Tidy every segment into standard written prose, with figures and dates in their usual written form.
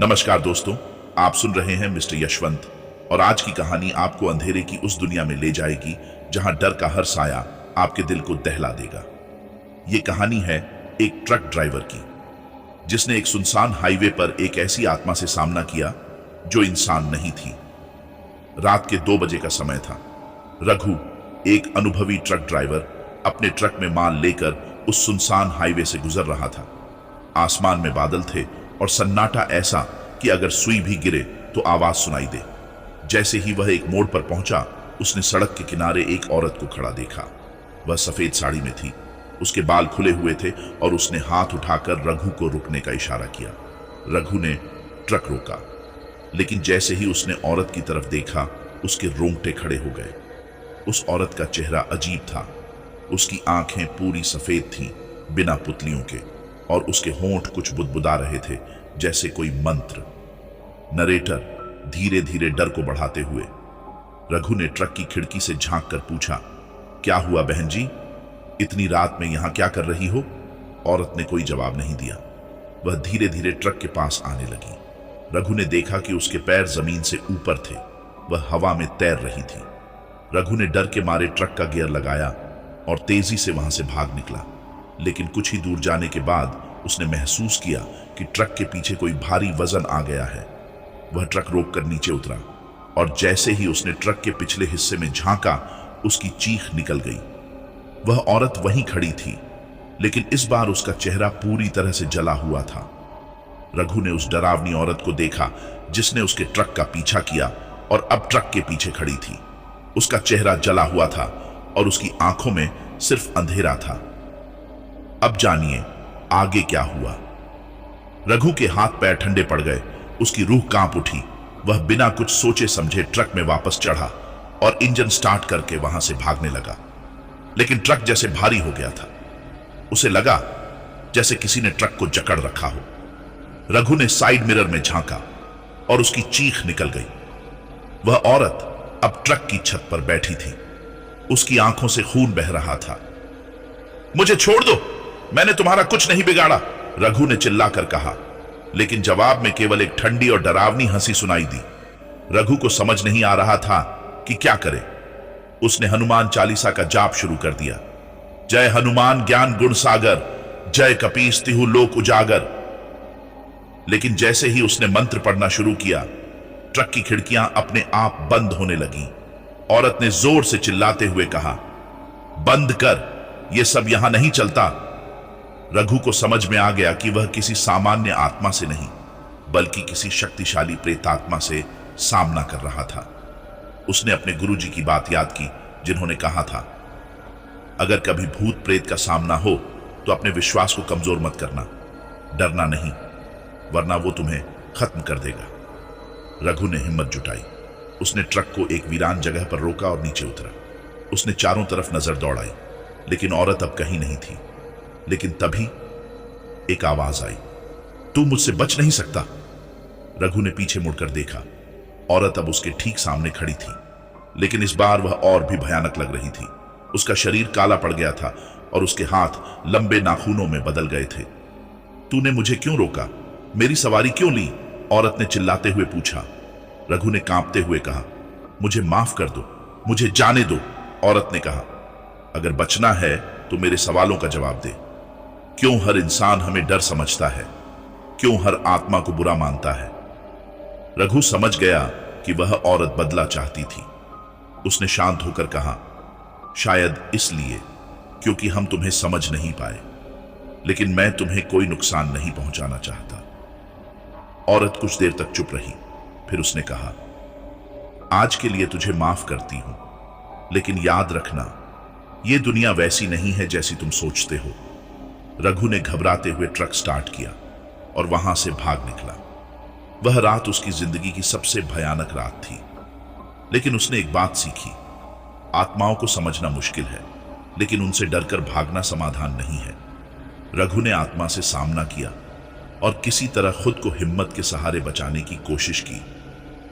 नमस्कार दोस्तों, आप सुन रहे हैं मिस्टर यशवंत और आज की कहानी आपको अंधेरे की उस दुनिया में ले जाएगी जहां डर का हर साया आपके दिल को दहला देगा। ये कहानी है एक ट्रक ड्राइवर की जिसने एक सुनसान हाईवे पर एक ऐसी आत्मा से सामना किया जो इंसान नहीं थी। रात के 2 बजे का समय था। रघु, एक अनुभवी ट्रक ड्राइवर, अपने ट्रक में माल लेकर उस सुनसान हाईवे से गुजर रहा था। आसमान में बादल थे और सन्नाटा ऐसा कि अगर सुई भी गिरे तो आवाज सुनाई दे। जैसे ही वह एक मोड़ पर पहुंचा, उसने सड़क के किनारे एक औरत को खड़ा देखा। वह सफेद साड़ी में थी, उसके बाल खुले हुए थे और उसने हाथ उठाकर रघु को रुकने का इशारा किया। रघु ने ट्रक रोका, लेकिन जैसे ही उसने औरत की तरफ देखा, उसके रोंगटे खड़े हो गए। उस औरत का चेहरा अजीब था। उसकी आंखें पूरी सफेद थीं, बिना पुतलियों के, और उसके होंठ कुछ बुदबुदा रहे थे जैसे कोई मंत्र। नरेटर धीरे धीरे डर को बढ़ाते हुए रघु ने ट्रक की खिड़की से झांक कर पूछा, क्या हुआ बहन जी? इतनी रात में यहां क्या कर रही हो? औरत ने कोई जवाब नहीं दिया। वह धीरे धीरे ट्रक के पास आने लगी। रघु ने देखा कि उसके पैर जमीन से ऊपर थे, वह हवा में तैर रही थी। रघु ने डर के मारे ट्रक का गियर लगाया और तेजी से वहां से भाग निकला। लेकिन कुछ ही दूर जाने के बाद उसने महसूस किया कि ट्रक के पीछे कोई भारी वजन आ गया है। वह ट्रक रोककर नीचे उतरा और जैसे ही उसने ट्रक के पिछले हिस्से में झांका, उसकी चीख निकल गई। वह औरत वहीं खड़ी थी, लेकिन इस बार उसका चेहरा पूरी तरह से जला हुआ था। रघु ने उस डरावनी औरत को देखा जिसने उसके ट्रक का पीछा किया और अब ट्रक के पीछे खड़ी थी। उसका चेहरा जला हुआ था और उसकी आंखों में सिर्फ अंधेरा था। अब जानिए आगे क्या हुआ। रघु के हाथ पैर ठंडे पड़ गए, उसकी रूह कांप उठी। वह बिना कुछ सोचे समझे ट्रक में वापस चढ़ा और इंजन स्टार्ट करके वहां से भागने लगा। लेकिन ट्रक जैसे भारी हो गया था। उसे लगा जैसे किसी ने ट्रक को जकड़ रखा हो। रघु ने साइड मिरर में झांका और उसकी चीख निकल गई। वह औरत अब ट्रक की छत पर बैठी थी। उसकी आंखों से खून बह रहा था। मुझे छोड़ दो, मैंने तुम्हारा कुछ नहीं बिगाड़ा, रघु ने चिल्लाकर कहा। लेकिन जवाब में केवल एक ठंडी और डरावनी हंसी सुनाई दी। रघु को समझ नहीं आ रहा था कि क्या करे। उसने हनुमान चालीसा का जाप शुरू कर दिया। जय हनुमान ज्ञान गुण सागर, जय कपीस तिहु लोक उजागर। लेकिन जैसे ही उसने मंत्र पढ़ना शुरू किया, ट्रक की खिड़कियां अपने आप बंद होने लगी। औरत ने जोर से चिल्लाते हुए कहा, बंद कर, यह सब यहां नहीं चलता। रघु को समझ में आ गया कि वह किसी सामान्य आत्मा से नहीं, बल्कि किसी शक्तिशाली प्रेतात्मा से सामना कर रहा था। उसने अपने गुरुजी की बात याद की, जिन्होंने कहा था, अगर कभी भूत प्रेत का सामना हो तो अपने विश्वास को कमजोर मत करना, डरना नहीं, वरना वो तुम्हें खत्म कर देगा। रघु ने हिम्मत जुटाई। उसने ट्रक को एक वीरान जगह पर रोका और नीचे उतरा। उसने चारों तरफ नजर दौड़ाई, लेकिन औरत अब कहीं नहीं थी। लेकिन तभी एक आवाज आई, तू मुझसे बच नहीं सकता। रघु ने पीछे मुड़कर देखा। औरत अब उसके ठीक सामने खड़ी थी, लेकिन इस बार वह और भी भयानक लग रही थी। उसका शरीर काला पड़ गया था और उसके हाथ लंबे नाखूनों में बदल गए थे। तूने मुझे क्यों रोका? मेरी सवारी क्यों ली? औरत ने चिल्लाते हुए पूछा। रघु ने कांपते हुए कहा, मुझे माफ कर दो, मुझे जाने दो। औरत ने कहा, अगर बचना है तो मेरे सवालों का जवाब दे। क्यों हर इंसान हमें डर समझता है? क्यों हर आत्मा को बुरा मानता है? रघु समझ गया कि वह औरत बदला चाहती थी। उसने शांत होकर कहा, शायद इसलिए क्योंकि हम तुम्हें समझ नहीं पाए, लेकिन मैं तुम्हें कोई नुकसान नहीं पहुंचाना चाहता। औरत कुछ देर तक चुप रही, फिर उसने कहा, आज के लिए तुझे माफ करती हूं, लेकिन याद रखना, यह दुनिया वैसी नहीं है जैसी तुम सोचते हो। रघु ने घबराते हुए ट्रक स्टार्ट किया और वहां से भाग निकला। वह रात उसकी जिंदगी की सबसे भयानक रात थी। लेकिन उसने एक बात सीखी, आत्माओं को समझना मुश्किल है, लेकिन उनसे डरकर भागना समाधान नहीं है। रघु ने आत्मा से सामना किया और किसी तरह खुद को हिम्मत के सहारे बचाने की कोशिश की।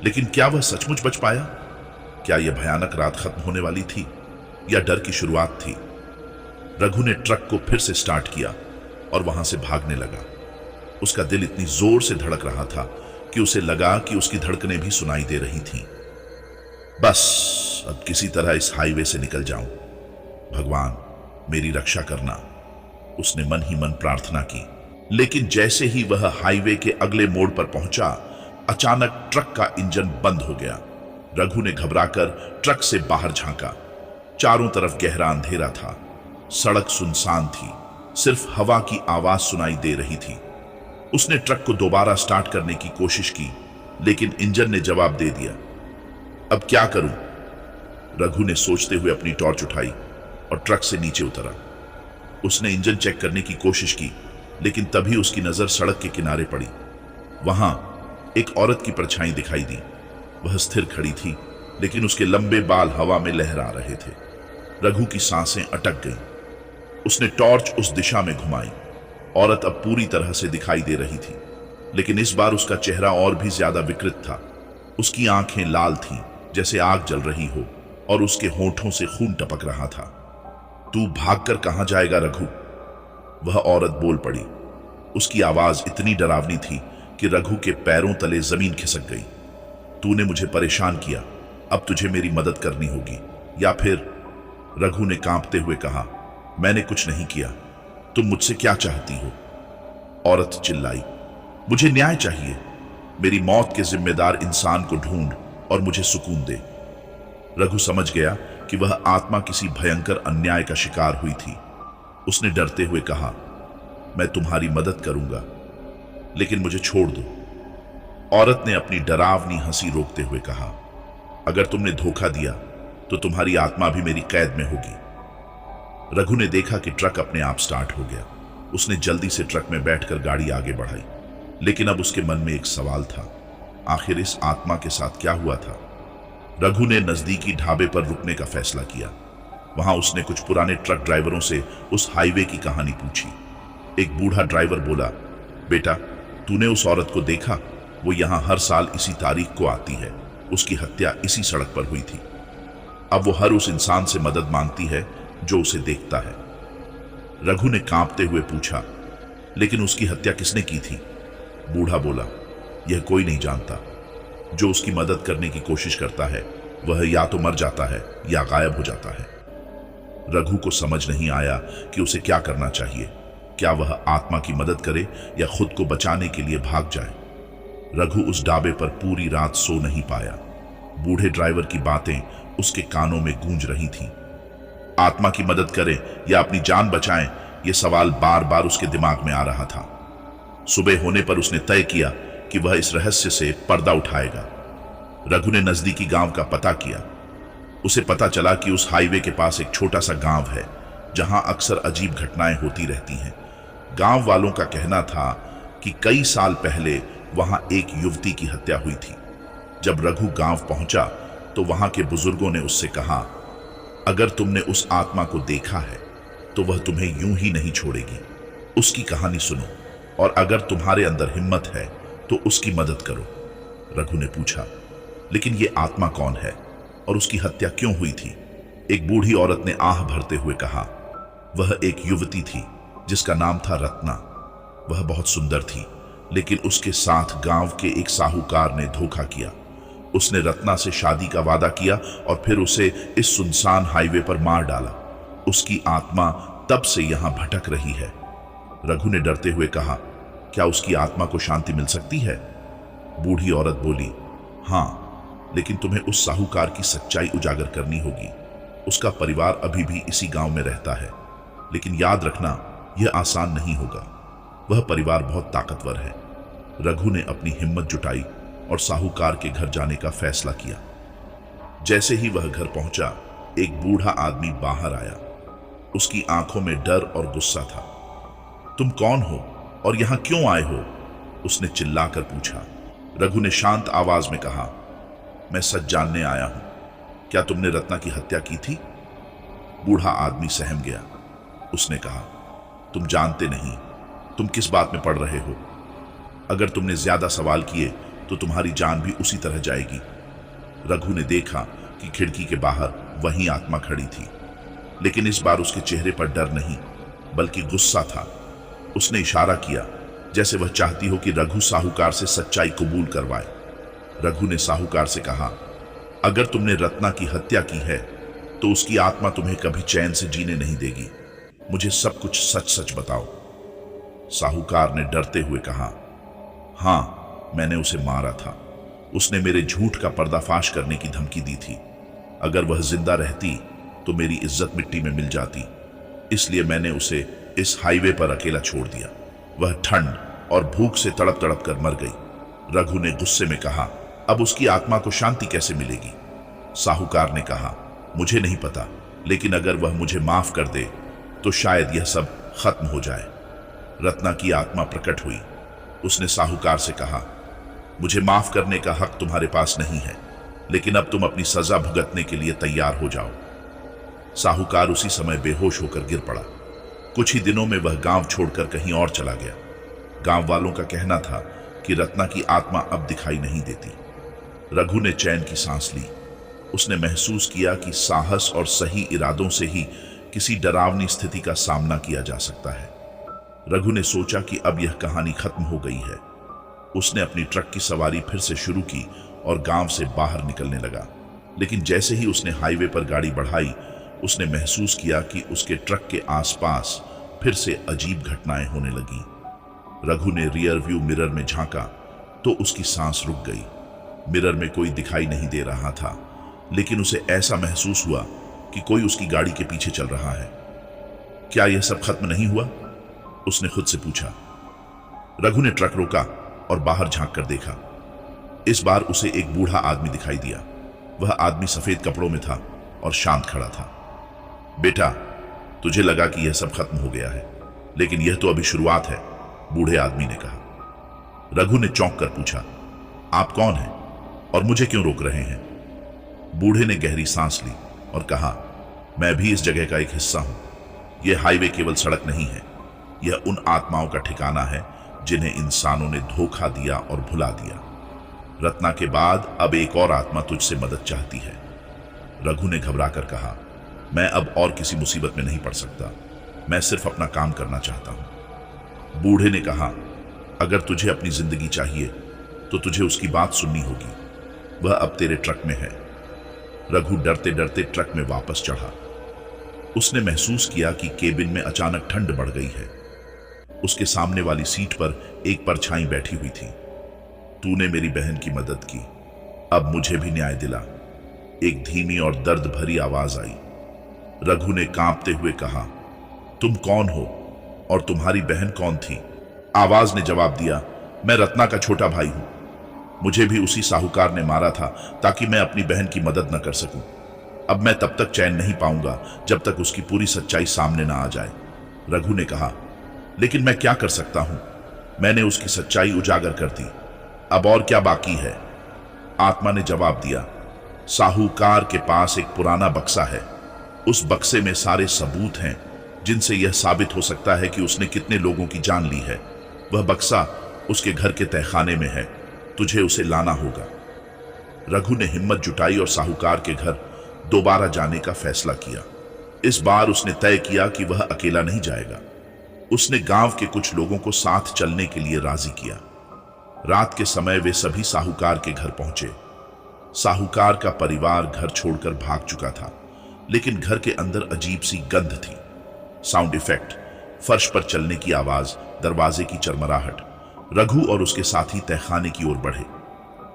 लेकिन क्या वह सचमुच बच पाया? क्या यह भयानक रात खत्म होने वाली थी या डर की शुरुआत थी? रघु ने ट्रक को फिर से स्टार्ट किया और वहां से भागने लगा। उसका दिल इतनी जोर से धड़क रहा था कि उसे लगा कि उसकी धड़कनें भी सुनाई दे रही थीं। बस अब किसी तरह इस हाईवे से निकल जाऊं। भगवान मेरी रक्षा करना, उसने मन ही मन प्रार्थना की। लेकिन जैसे ही वह हाईवे के अगले मोड़ पर पहुंचा, अचानक ट्रक का इंजन बंद हो गया। रघु ने घबराकर ट्रक से बाहर झांका। चारों तरफ गहरा अंधेरा था, सड़क सुनसान थी, सिर्फ हवा की आवाज सुनाई दे रही थी। उसने ट्रक को दोबारा स्टार्ट करने की कोशिश की, लेकिन इंजन ने जवाब दे दिया। अब क्या करूं? रघु ने सोचते हुए अपनी टॉर्च उठाई और ट्रक से नीचे उतरा। उसने इंजन चेक करने की कोशिश की, लेकिन तभी उसकी नजर सड़क के किनारे पड़ी। वहां एक औरत की परछाई दिखाई दी। वह स्थिर खड़ी थी, लेकिन उसके लंबे बाल हवा में लहरा रहे थे। रघु की सांसें अटक गईं। उसने टॉर्च उस दिशा में घुमाई। औरत अब पूरी तरह से दिखाई दे रही थी, लेकिन इस बार उसका चेहरा और भी ज्यादा विकृत था। उसकी आंखें लाल थीं, जैसे आग जल रही हो, और उसके होठों से खून टपक रहा था। तू भागकर कहां जाएगा रघु? वह औरत बोल पड़ी। उसकी आवाज इतनी डरावनी थी कि रघु के पैरों तले जमीन खिसक गई। तूने मुझे परेशान किया, अब तुझे मेरी मदद करनी होगी, या फिर? रघु ने कांपते हुए कहा। मैंने कुछ नहीं किया, तुम मुझसे क्या चाहती हो? औरत चिल्लाई। मुझे न्याय चाहिए। मेरी मौत के जिम्मेदार इंसान को ढूंढ और मुझे सुकून दे। रघु समझ गया कि वह आत्मा किसी भयंकर अन्याय का शिकार हुई थी। उसने डरते हुए कहा, मैं तुम्हारी मदद करूंगा, लेकिन मुझे छोड़ दो। औरत ने अपनी डरावनी हंसी रोकते हुए कहा, अगर तुमने धोखा दिया तो तुम्हारी आत्मा भी मेरी कैद में होगी। रघु ने देखा कि ट्रक अपने आप स्टार्ट हो गया। उसने जल्दी से ट्रक में बैठकर गाड़ी आगे बढ़ाई, लेकिन अब उसके मन में एक सवाल था, आखिर इस आत्मा के साथ क्या हुआ था? रघु ने नजदीकी ढाबे पर रुकने का फैसला किया। वहां उसने कुछ पुराने ट्रक ड्राइवरों से उस हाईवे की कहानी पूछी। एक बूढ़ा ड्राइवर बोला, बेटा तूने उस औरत को देखा? वो यहां हर साल इसी तारीख को आती है। उसकी हत्या इसी सड़क पर हुई थी। अब वो हर उस इंसान से मदद मांगती है जो उसे देखता है। रघु ने कांपते हुए पूछा, लेकिन उसकी हत्या किसने की थी? बूढ़ा बोला, यह कोई नहीं जानता। जो उसकी मदद करने की कोशिश करता है वह या तो मर जाता है या गायब हो जाता है। रघु को समझ नहीं आया कि उसे क्या करना चाहिए। क्या वह आत्मा की मदद करे या खुद को बचाने के लिए भाग जाए? रघु उस ढाबे पर पूरी रात सो नहीं पाया। बूढ़े ड्राइवर की बातें उसके कानों में गूंज रही थीं। आत्मा की मदद करें या अपनी जान बचाएं, यह सवाल बार बार उसके दिमाग में आ रहा था। सुबह होने पर उसने तय किया कि वह इस रहस्य से पर्दा उठाएगा। रघु ने नजदीकी गांव का पता किया। उसे पता चला कि उस हाईवे के पास एक छोटा सा गांव है जहां अक्सर अजीब घटनाएं होती रहती हैं। गांव वालों का कहना था कि कई साल पहले वहां एक युवती की हत्या हुई थी। जब रघु गांव पहुंचा तो वहां के बुजुर्गों ने उससे कहा, अगर तुमने उस आत्मा को देखा है तो वह तुम्हें यूं ही नहीं छोड़ेगी। उसकी कहानी सुनो, और अगर तुम्हारे अंदर हिम्मत है तो उसकी मदद करो। रघु ने पूछा, लेकिन ये आत्मा कौन है और उसकी हत्या क्यों हुई थी? एक बूढ़ी औरत ने आह भरते हुए कहा, वह एक युवती थी जिसका नाम था रत्ना। वह बहुत सुंदर थी, लेकिन उसके साथ गांव के एक साहूकार ने धोखा किया। उसने रत्ना से शादी का वादा किया और फिर उसे इस सुनसान हाईवे पर मार डाला। उसकी आत्मा तब से यहां भटक रही है। रघु ने डरते हुए कहा, क्या उसकी आत्मा को शांति मिल सकती है? बूढ़ी औरत बोली, हाँ, लेकिन तुम्हें उस साहूकार की सच्चाई उजागर करनी होगी। उसका परिवार अभी भी इसी गांव में रहता है, लेकिन याद रखना यह आसान नहीं होगा। वह परिवार बहुत ताकतवर है। रघु ने अपनी हिम्मत जुटाई और साहूकार के घर जाने का फैसला किया। जैसे ही वह घर पहुंचा, एक बूढ़ा आदमी बाहर आया। उसकी आंखों में डर और गुस्सा था। तुम कौन हो और यहां क्यों आए हो? उसने चिल्लाकर पूछा। रघु ने शांत आवाज में कहा, मैं सच जानने आया हूं। क्या तुमने रत्ना की हत्या की थी? बूढ़ा आदमी सहम गया। उसने कहा, तुम जानते नहीं तुम किस बात में पड़ रहे हो। अगर तुमने ज्यादा सवाल किए तो तुम्हारी जान भी उसी तरह जाएगी। रघु ने देखा कि खिड़की के बाहर वही आत्मा खड़ी थी, लेकिन इस बार उसके चेहरे पर डर नहीं बल्कि गुस्सा था। उसने इशारा किया, जैसे वह चाहती हो कि रघु साहूकार से सच्चाई कबूल करवाए। रघु ने साहूकार से कहा, अगर तुमने रत्ना की हत्या की है तो उसकी आत्मा तुम्हें कभी चैन से जीने नहीं देगी। मुझे सब कुछ सच सच बताओ। साहूकार ने डरते हुए कहा, हां, मैंने उसे मारा था। उसने मेरे झूठ का पर्दाफाश करने की धमकी दी थी। अगर वह जिंदा रहती तो मेरी इज्जत मिट्टी में मिल जाती, इसलिए मैंने उसे इस हाईवे पर अकेला छोड़ दिया। वह ठंड और भूख से तड़प तड़प कर मर गई। रघु ने गुस्से में कहा, अब उसकी आत्मा को शांति कैसे मिलेगी? साहूकार ने कहा, मुझे नहीं पता, लेकिन अगर वह मुझे माफ कर दे तो शायद यह सब खत्म हो जाए। रत्ना की आत्मा प्रकट हुई। उसने साहूकार से कहा, मुझे माफ करने का हक तुम्हारे पास नहीं है, लेकिन अब तुम अपनी सजा भुगतने के लिए तैयार हो जाओ। साहूकार उसी समय बेहोश होकर गिर पड़ा। कुछ ही दिनों में वह गांव छोड़कर कहीं और चला गया। गांव वालों का कहना था कि रत्ना की आत्मा अब दिखाई नहीं देती। रघु ने चैन की सांस ली। उसने महसूस किया कि साहस और सही इरादों से ही किसी डरावनी स्थिति का सामना किया जा सकता है। रघु ने सोचा कि अब यह कहानी खत्म हो गई है। उसने अपनी ट्रक की सवारी फिर से शुरू की और गांव से बाहर निकलने लगा। लेकिन जैसे ही उसने हाईवे पर गाड़ी बढ़ाई, उसने महसूस किया कि उसके ट्रक के आसपास फिर से अजीब घटनाएं होने लगी। रघु ने रियर व्यू मिरर में झांका तो उसकी सांस रुक गई। मिरर में कोई दिखाई नहीं दे रहा था, लेकिन उसे ऐसा महसूस हुआ कि कोई उसकी गाड़ी के पीछे चल रहा है। क्या यह सब खत्म नहीं हुआ? उसने खुद से पूछा। रघु ने ट्रक रोका और बाहर झांक कर देखा। इस बार उसे एक बूढ़ा आदमी दिखाई दिया। वह आदमी सफेद कपड़ों में था और शांत खड़ा था। बेटा, तुझे लगा कि यह सब खत्म हो गया है, लेकिन यह तो अभी शुरुआत है, बूढ़े आदमी ने कहा। रघु ने चौंक कर पूछा, आप कौन हैं और मुझे क्यों रोक रहे हैं? बूढ़े ने गहरी सांस ली और कहा, मैं भी इस जगह का एक हिस्सा हूं। यह हाईवे केवल सड़क नहीं है, यह उन आत्माओं का ठिकाना है जिन्हें इंसानों ने धोखा दिया और भुला दिया। रत्ना के बाद अब एक और आत्मा तुझसे मदद चाहती है। रघु ने घबरा कर कहा, मैं अब और किसी मुसीबत में नहीं पड़ सकता, मैं सिर्फ अपना काम करना चाहता हूं। बूढ़े ने कहा, अगर तुझे अपनी जिंदगी चाहिए तो तुझे उसकी बात सुननी होगी। वह अब तेरे ट्रक में है। रघु डरते डरते ट्रक में वापस चढ़ा। उसने महसूस किया कि केबिन में अचानक ठंड बढ़ गई है। उसके सामने वाली सीट पर एक परछाई बैठी हुई थी। तूने मेरी बहन की मदद की, अब मुझे भी न्याय दिला। एक धीमी और दर्द भरी आवाज आई। रघु ने कांपते हुए कहा, तुम कौन हो और तुम्हारी बहन कौन थी? आवाज ने जवाब दिया, मैं रत्ना का छोटा भाई हूं। मुझे भी उसी साहूकार ने मारा था ताकि मैं अपनी बहन की मदद न कर सकूं। अब मैं तब तक चैन नहीं पाऊंगा जब तक उसकी पूरी सच्चाई सामने ना आ जाए। रघु ने कहा, लेकिन मैं क्या कर सकता हूं? मैंने उसकी सच्चाई उजागर कर दी, अब और क्या बाकी है? आत्मा ने जवाब दिया, साहूकार के पास एक पुराना बक्सा है। उस बक्से में सारे सबूत हैं जिनसे यह साबित हो सकता है कि उसने कितने लोगों की जान ली है। वह बक्सा उसके घर के तहखाने में है, तुझे उसे लाना होगा। रघु ने हिम्मत जुटाई और साहूकार के घर दोबारा जाने का फैसला किया। इस बार उसने तय किया कि वह अकेला नहीं जाएगा। उसने गांव के कुछ लोगों को साथ चलने के लिए राजी किया। रात के समय वे सभी साहूकार के घर पहुंचे। साहूकार का परिवार घर छोड़कर भाग चुका था, लेकिन घर के अंदर अजीब सी गंध थी। साउंड इफेक्ट, फर्श पर चलने की आवाज, दरवाजे की चरमराहट। रघु और उसके साथी तहखाने की ओर बढ़े।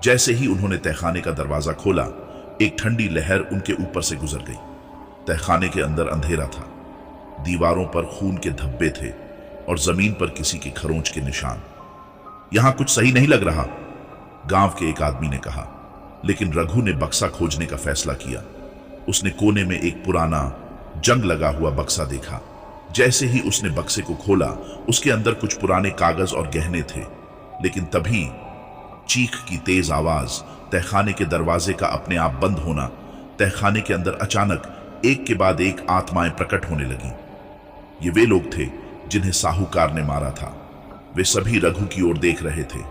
जैसे ही उन्होंने तहखाने का दरवाजा खोला, एक ठंडी लहर उनके ऊपर से गुजर गई। तहखाने के अंदर अंधेरा था। दीवारों पर खून के धब्बे थे और जमीन पर किसी के खरोंच के निशान। यहां कुछ सही नहीं लग रहा, गांव के एक आदमी ने कहा। लेकिन रघु ने बक्सा खोजने का फैसला किया। उसने कोने में एक पुराना जंग लगा हुआ बक्सा देखा। जैसे ही उसने बक्से को खोला, उसके अंदर कुछ पुराने कागज और गहने थे। लेकिन तभी चीख की तेज आवाज, तहखाने के दरवाजे का अपने आप बंद होना। तहखाने के अंदर अचानक एक के बाद एक आत्माएं प्रकट होने लगी। ये वे लोग थे जिन्हें साहूकार ने मारा था। वे सभी रघु की ओर देख रहे थे।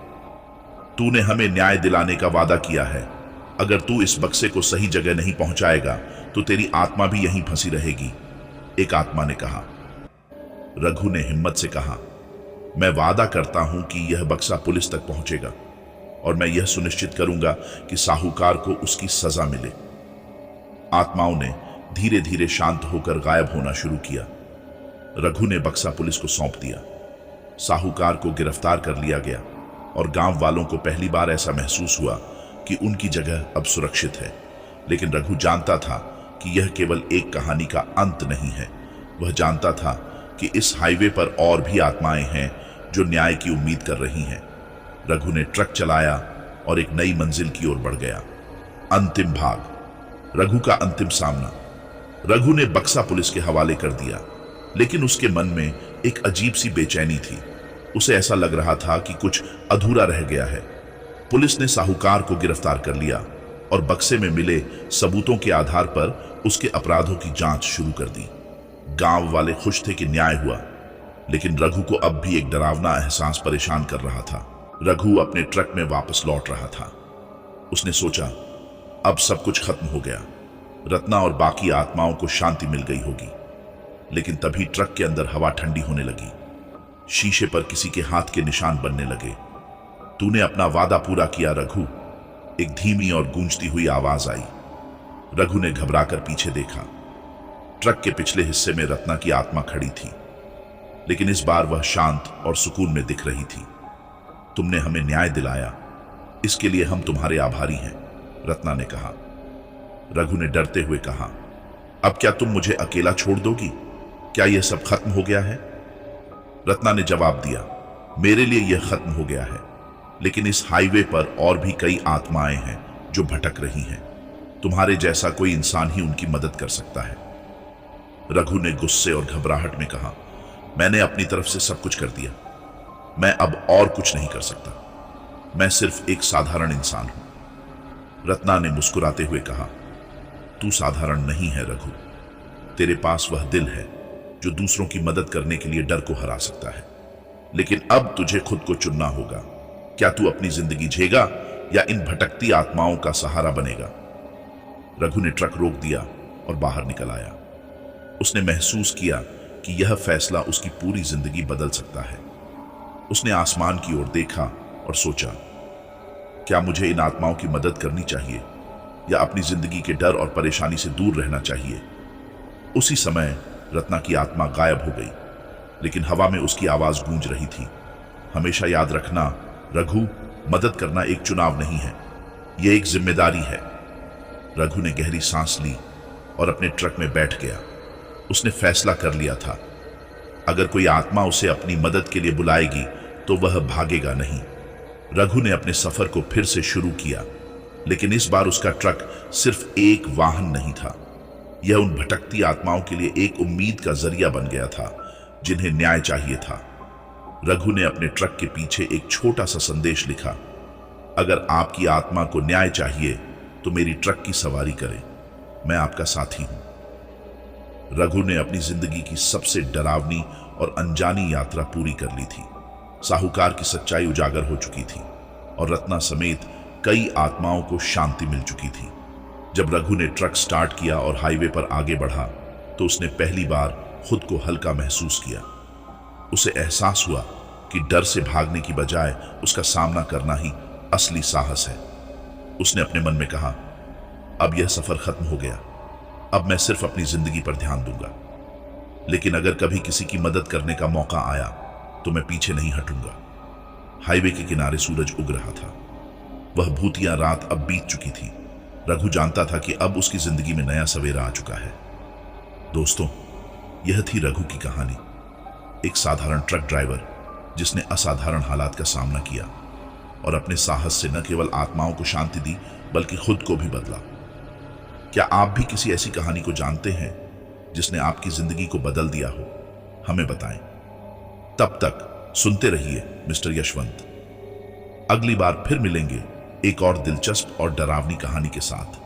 तूने हमें न्याय दिलाने का वादा किया है। अगर तू इस बक्से को सही जगह नहीं पहुंचाएगा तो तेरी आत्मा भी यहीं फंसी रहेगी, एक आत्मा ने कहा। रघु ने हिम्मत से कहा, मैं वादा करता हूं कि यह बक्सा पुलिस तक पहुंचेगा और मैं यह सुनिश्चित करूंगा कि साहूकार को उसकी सजा मिले। आत्माओं ने धीरे धीरे शांत होकर गायब होना शुरू किया। रघु ने बक्सा पुलिस को सौंप दिया। साहूकार को गिरफ्तार कर लिया गया और गांव वालों को पहली बार ऐसा महसूस हुआ कि उनकी जगह अब सुरक्षित है। लेकिन रघु जानता था कि यह केवल एक कहानी का अंत नहीं है। वह जानता था कि इस हाईवे पर और भी आत्माएं हैं जो न्याय की उम्मीद कर रही हैं। रघु ने ट्रक चलाया और एक नई मंजिल की ओर बढ़ गया। अंतिम भाग, रघु का अंतिम सामना। रघु ने बक्सा पुलिस के हवाले कर दिया, लेकिन उसके मन में एक अजीब सी बेचैनी थी। उसे ऐसा लग रहा था कि कुछ अधूरा रह गया है। पुलिस ने साहूकार को गिरफ्तार कर लिया और बक्से में मिले सबूतों के आधार पर उसके अपराधों की जांच शुरू कर दी। गांव वाले खुश थे कि न्याय हुआ, लेकिन रघु को अब भी एक डरावना एहसास परेशान कर रहा था। रघु अपने ट्रक में वापस लौट रहा था। उसने सोचा, अब सब कुछ खत्म हो गया। रत्ना और बाकी आत्माओं को शांति मिल गई होगी। लेकिन तभी ट्रक के अंदर हवा ठंडी होने लगी। शीशे पर किसी के हाथ के निशान बनने लगे। तूने अपना वादा पूरा किया रघु, एक धीमी और गूंजती हुई आवाज आई। रघु ने घबराकर पीछे देखा। ट्रक के पिछले हिस्से में रत्ना की आत्मा खड़ी थी, लेकिन इस बार वह शांत और सुकून में दिख रही थी। तुमने हमें न्याय दिलाया, इसके लिए हम तुम्हारे आभारी हैं, रत्ना ने कहा। रघु ने डरते हुए कहा, अब क्या तुम मुझे अकेला छोड़ दोगी? क्या यह सब खत्म हो गया है? रत्ना ने जवाब दिया, मेरे लिए यह खत्म हो गया है, लेकिन इस हाईवे पर और भी कई आत्माएं हैं जो भटक रही हैं। तुम्हारे जैसा कोई इंसान ही उनकी मदद कर सकता है। रघु ने गुस्से और घबराहट में कहा, मैंने अपनी तरफ से सब कुछ कर दिया। मैं अब और कुछ नहीं कर सकता। मैं सिर्फ एक साधारण इंसान हूं। रत्ना ने मुस्कुराते हुए कहा, तू साधारण नहीं है रघु। तेरे पास वह दिल है जो दूसरों की मदद करने के लिए डर को हरा सकता है। लेकिन अब तुझे खुद को चुनना होगा। क्या तू अपनी जिंदगी झेगा या इन भटकती आत्माओं का सहारा बनेगा? रघु ने ट्रक रोक दिया और बाहर निकल आया। उसने महसूस किया कि यह फैसला उसकी पूरी जिंदगी बदल सकता है। उसने आसमान की ओर देखा और सोचा, क्या मुझे इन आत्माओं की मदद करनी चाहिए या अपनी जिंदगी के डर और परेशानी से दूर रहना चाहिए? उसी समय रत्ना की आत्मा गायब हो गई, लेकिन हवा में उसकी आवाज गूंज रही थी, हमेशा याद रखना रघु, मदद करना एक चुनाव नहीं है, यह एक जिम्मेदारी है। रघु ने गहरी सांस ली और अपने ट्रक में बैठ गया। उसने फैसला कर लिया था, अगर कोई आत्मा उसे अपनी मदद के लिए बुलाएगी तो वह भागेगा नहीं। रघु ने अपने सफर को फिर से शुरू किया, लेकिन इस बार उसका ट्रक सिर्फ एक वाहन नहीं था। यह उन भटकती आत्माओं के लिए एक उम्मीद का जरिया बन गया था जिन्हें न्याय चाहिए था। रघु ने अपने ट्रक के पीछे एक छोटा सा संदेश लिखा, अगर आपकी आत्मा को न्याय चाहिए तो मेरी ट्रक की सवारी करें, मैं आपका साथी हूं। रघु ने अपनी जिंदगी की सबसे डरावनी और अनजानी यात्रा पूरी कर ली थी। साहूकार की सच्चाई उजागर हो चुकी थी और रत्ना समेत कई आत्माओं को शांति मिल चुकी थी। जब रघु ने ट्रक स्टार्ट किया और हाईवे पर आगे बढ़ा तो उसने पहली बार खुद को हल्का महसूस किया। उसे एहसास हुआ कि डर से भागने की बजाय उसका सामना करना ही असली साहस है। उसने अपने मन में कहा, अब यह सफर खत्म हो गया, अब मैं सिर्फ अपनी जिंदगी पर ध्यान दूंगा। लेकिन अगर कभी किसी की मदद करने का मौका आया तो मैं पीछे नहीं हटूंगा। हाईवे के किनारे सूरज उग रहा था। वह भूतिया रात अब बीत चुकी थी। रघु जानता था कि अब उसकी जिंदगी में नया सवेरा आ चुका है। दोस्तों, यह थी रघु की कहानी, एक साधारण ट्रक ड्राइवर जिसने असाधारण हालात का सामना किया और अपने साहस से न केवल आत्माओं को शांति दी बल्कि खुद को भी बदला। क्या आप भी किसी ऐसी कहानी को जानते हैं जिसने आपकी जिंदगी को बदल दिया हो? हमें बताएं। तब तक सुनते रहिए मिस्टर यशवंत। अगली बार फिर मिलेंगे एक और दिलचस्प और डरावनी कहानी के साथ।